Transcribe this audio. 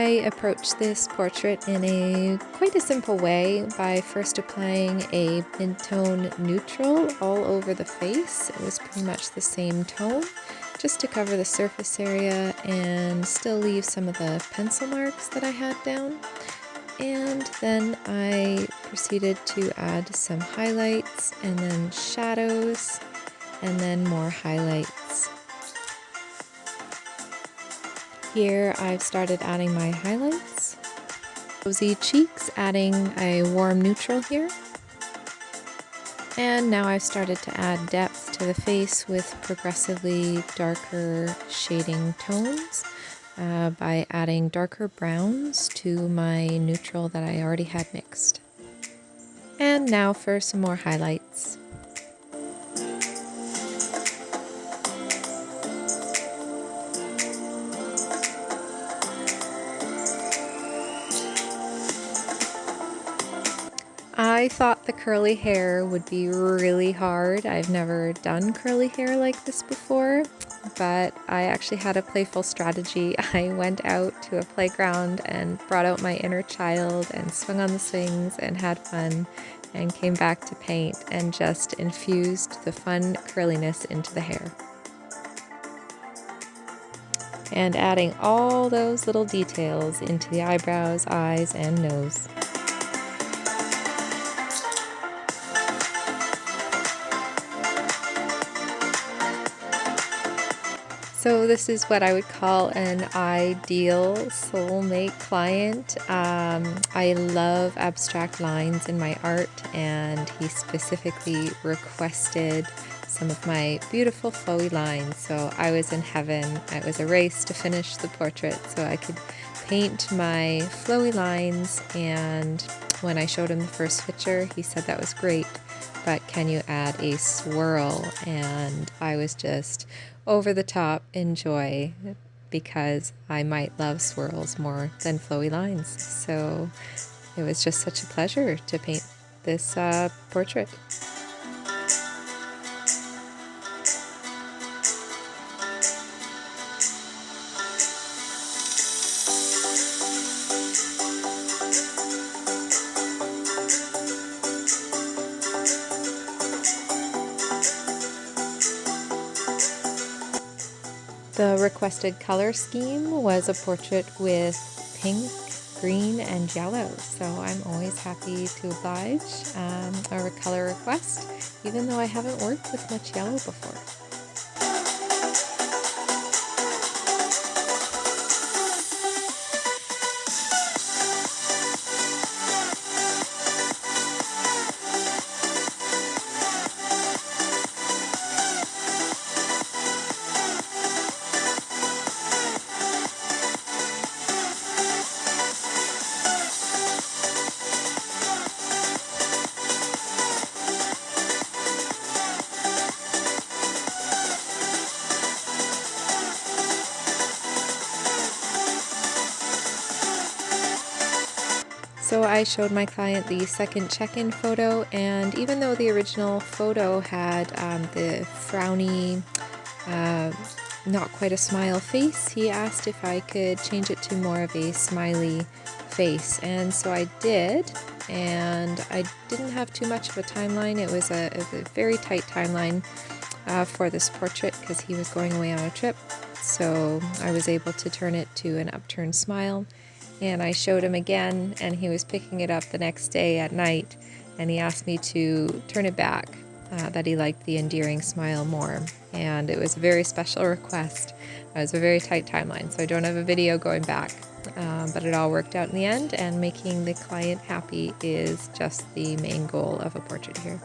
I approached this portrait in quite a simple way by first applying a mid-tone neutral all over the face. It was pretty much the same tone, just to cover the surface area and still leave some of the pencil marks that I had down. And then I proceeded to add some highlights and then shadows and then more highlights. Here I've started adding my highlights. Rosy cheeks, adding a warm neutral here. And now I've started to add depth to the face with progressively darker shading tones by adding darker browns to my neutral that I already had mixed. And now for some more highlights. I thought the curly hair would be really hard. I've never done curly hair like this before, but I actually had a playful strategy. I went out to a playground and brought out my inner child and swung on the swings and had fun and came back to paint and just infused the fun curliness into the hair. And adding all those little details into the eyebrows, eyes, and nose. So this is what I would call an ideal soulmate client. I love abstract lines in my art, and he specifically requested some of my beautiful flowy lines. So I was in heaven. It was a race to finish the portrait so I could paint my flowy lines, and when I showed him the first picture, he said that was great, but can you add a swirl? And I was just over the top in joy because I might love swirls more than flowy lines. So it was just such a pleasure to paint this portrait. The requested color scheme was a portrait with pink, green, and yellow, so I'm always happy to oblige a color request, even though I haven't worked with much yellow before. So I showed my client the second check-in photo, and even though the original photo had the frowny, not quite a smile face, he asked if I could change it to more of a smiley face, and so I did, and I didn't have too much of a timeline. It was a very tight timeline for this portrait because he was going away on a trip, so I was able to turn it to an upturned smile. And I showed him again, and he was picking it up the next day at night, and he asked me to turn it back, that he liked the endearing smile more. And it was a very special request. It was a very tight timeline, so I don't have a video going back, but it all worked out in the end, and making the client happy is just the main goal of a portrait here.